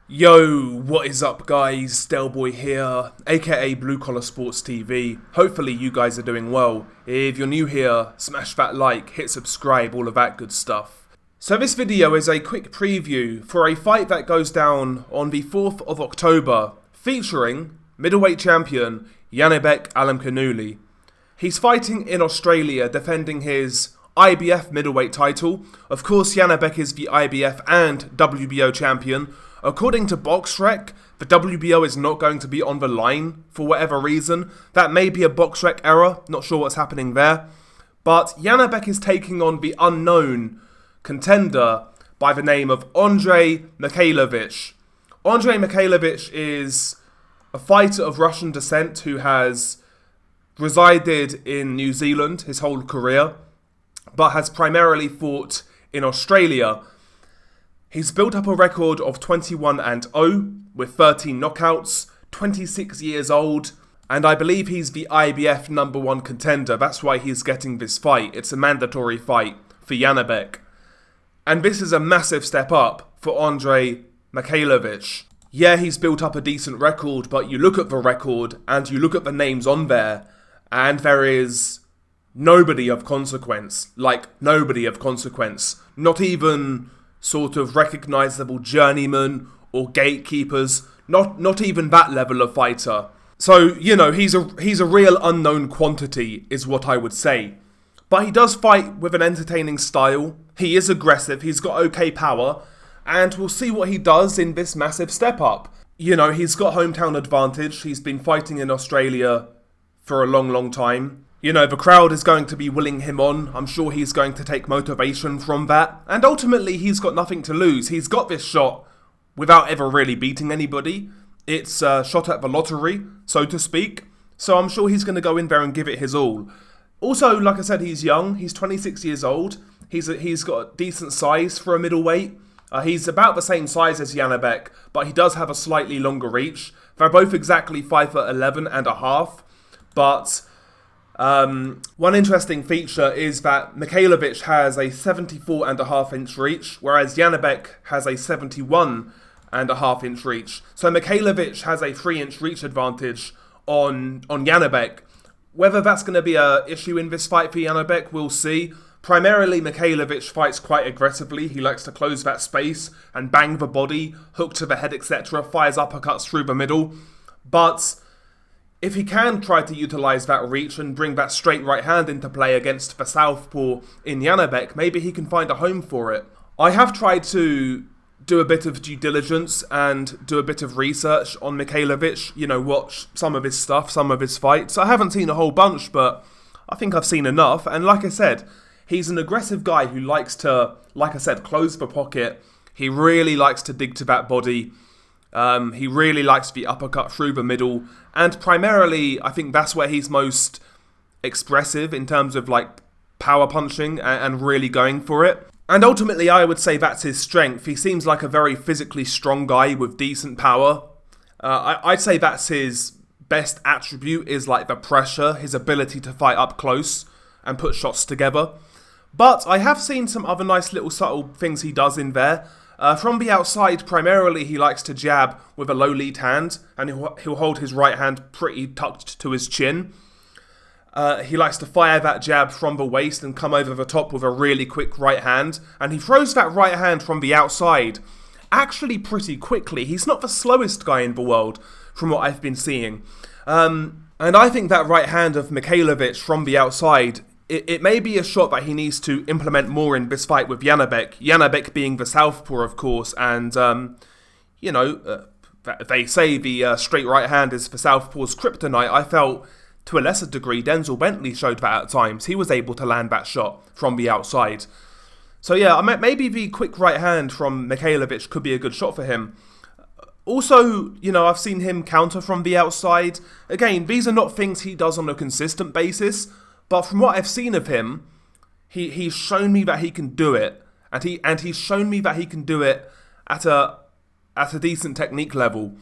Yo, what is up guys, Delboy here, aka Blue Collar Sports TV. Hopefully you guys are doing well. If you're new here, smash that like, hit subscribe, all of that good stuff. So this video is a quick preview for a fight that goes down on the 4th of October, featuring middleweight champion Janibek Alimkhanuly. He's fighting in Australia, defending his IBF middleweight title. Of course, Janibek is the IBF and WBO champion. According to BoxRec, the WBO is not going to be on the line for whatever reason. That may be a BoxRec error, not sure what's happening there. But Janibek is taking on the unknown contender by the name of Andrei Mikhailovich. Andrei Mikhailovich is a fighter of Russian descent who has resided in New Zealand his whole career, but has primarily fought in Australia. He's built up a record of 21-0 with 13 knockouts, 26 years old, and I believe he's the IBF #1 contender. That's why he's getting this fight. It's a mandatory fight for Janibek. And this is a massive step up for Andrei Mikhailovich. Yeah, he's built up a decent record, but you look at the record and you look at the names on there, and there is nobody of consequence. Like, nobody of consequence. Not even sort of recognizable journeymen or gatekeepers, not even that level of fighter. So, you know, he's a real unknown quantity, is what I would say. But he does fight with an entertaining style. He is aggressive, he's got okay power, and we'll see what he does in this massive step up. You know, he's got hometown advantage, he's been fighting in Australia for a long time. You know, the crowd is going to be willing him on. I'm sure he's going to take motivation from that. And ultimately, he's got nothing to lose. He's got this shot without ever really beating anybody. It's a shot at the lottery, so to speak. So I'm sure he's going to go in there and give it his all. Also, like I said, he's young. He's 26 years old. He's got a decent size for a middleweight. He's about the same size as Janibek, but he does have a slightly longer reach. They're both exactly 5'11.5", but one interesting feature is that Mikhailovich has a 74.5-inch reach, whereas Janibek has a 71.5-inch reach. So Mikhailovich has a 3-inch reach advantage on Janibek. Whether that's going to be an issue in this fight for Janibek, we'll see. Primarily, Mikhailovich fights quite aggressively. He likes to close that space and bang the body, hook to the head, etc., fires uppercuts through the middle. But if he can try to utilise that reach and bring that straight right hand into play against the southpaw in Janibek, maybe he can find a home for it. I have tried to do a bit of due diligence and do a bit of research on Mikhailovich, you know, watch some of his stuff, some of his fights. I haven't seen a whole bunch, but I think I've seen enough. And like I said, he's an aggressive guy who likes to, like I said, close the pocket. He really likes to dig to that body. He really likes the uppercut through the middle, and primarily I think that's where he's most expressive in terms of like power punching and really going for it. And ultimately I would say that's his strength. He seems like a very physically strong guy with decent power. I'd say that's his best attribute, is like the pressure, his ability to fight up close and put shots together. But I have seen some other nice little subtle things he does in there. From the outside, primarily he likes to jab with a low lead hand, and he'll hold his right hand pretty tucked to his chin. He likes to fire that jab from the waist and come over the top with a really quick right hand, and he throws that right hand from the outside actually pretty quickly. He's not the slowest guy in the world from what I've been seeing. And I think that right hand of Mikhailovich from the outside, it may be a shot that he needs to implement more in this fight with Janibek. Janibek being the southpaw, of course, and, you know, they say the straight right hand is the southpaw's kryptonite. I felt, to a lesser degree, Denzel Bentley showed that at times. He was able to land that shot from the outside. So yeah, maybe the quick right hand from Mikhailovich could be a good shot for him. Also, you know, I've seen him counter from the outside. Again, these are not things he does on a consistent basis, but from what I've seen of him, he's shown me that he can do it, and he's shown me that he can do it at a decent technique level.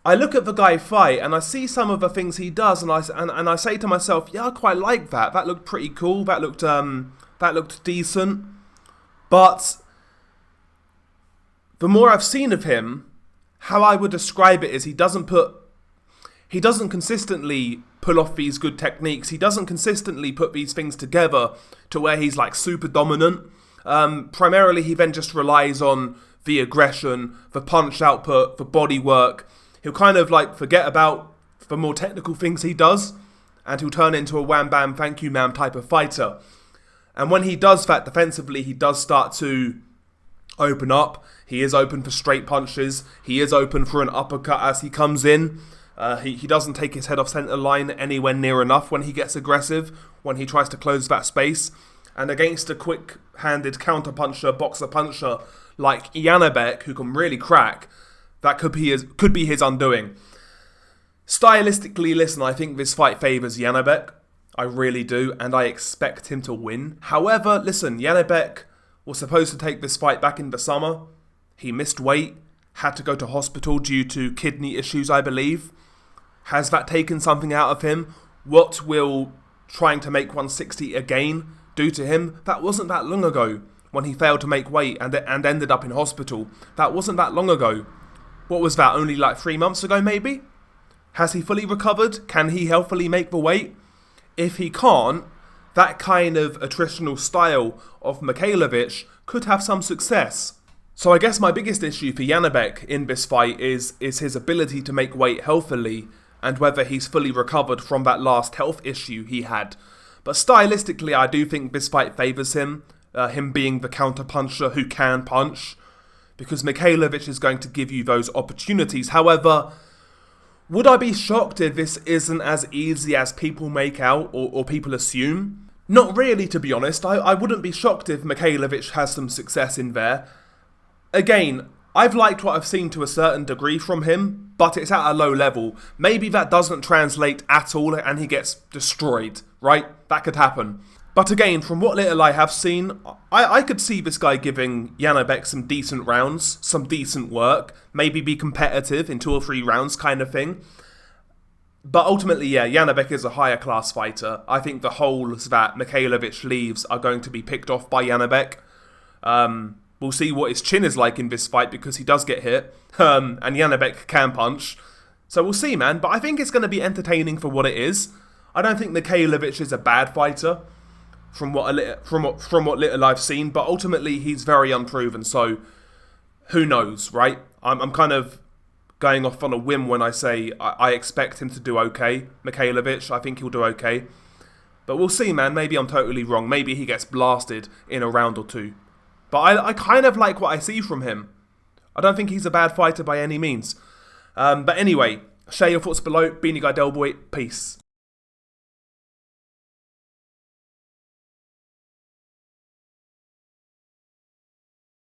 I look at the guy fight and I see some of the things he does, and I say to myself, yeah, I quite like that. That looked pretty cool. That looked decent. But the more I've seen of him, how I would describe it is he doesn't consistently pull off these good techniques. He doesn't consistently put these things together to where he's like super dominant. Primarily, he then just relies on the aggression, the punch output, the body work. He'll kind of like forget about the more technical things he does, and he'll turn into a wham bam thank you ma'am type of fighter. And when he does that defensively, he does start to open up. He is open for straight punches. He is open for an uppercut as he comes in. He doesn't take his head off centre line anywhere near enough when he gets aggressive, when he tries to close that space. And against a quick-handed counter-puncher, boxer-puncher like Janibek, who can really crack, that could be his undoing. Stylistically, listen, I think this fight favours Janibek. I really do, and I expect him to win. However, listen, Janibek was supposed to take this fight back in the summer. He missed weight, had to go to hospital due to kidney issues, I believe. Has that taken something out of him? What will trying to make 160 again do to him? That wasn't that long ago when he failed to make weight and ended up in hospital. That wasn't that long ago. What was that, only like 3 months ago maybe? Has he fully recovered? Can he healthily make the weight? If he can't, that kind of attritional style of Mikhailovich could have some success. So I guess my biggest issue for Janibek in this fight is his ability to make weight healthily and whether he's fully recovered from that last health issue he had. But stylistically, I do think this fight favours him, him being the counter-puncher who can punch, because Mikhailovich is going to give you those opportunities. However, would I be shocked if this isn't as easy as people make out or people assume? Not really, to be honest. I wouldn't be shocked if Mikhailovich has some success in there. Again, I've liked what I've seen to a certain degree from him, but it's at a low level. Maybe that doesn't translate at all and he gets destroyed, right? That could happen. But again, from what little I have seen, I could see this guy giving Janibek some decent rounds, some decent work, maybe be competitive in 2 or 3 rounds kind of thing. But ultimately, yeah, Janibek is a higher class fighter. I think the holes that Mikhailovich leaves are going to be picked off by Janibek. We'll see what his chin is like in this fight because he does get hit, and Janibek can punch. So we'll see, man. But I think it's going to be entertaining for what it is. I don't think Mikhailovich is a bad fighter from what little I've seen, but ultimately he's very unproven. So who knows, right? I'm kind of going off on a whim when I say I expect him to do okay. Mikhailovich, I think he'll do okay. But we'll see, man. Maybe I'm totally wrong. Maybe he gets blasted in a round or 2. But I kind of like what I see from him. I don't think he's a bad fighter by any means. But anyway, share your thoughts below. Beanie Guy Delboy, peace.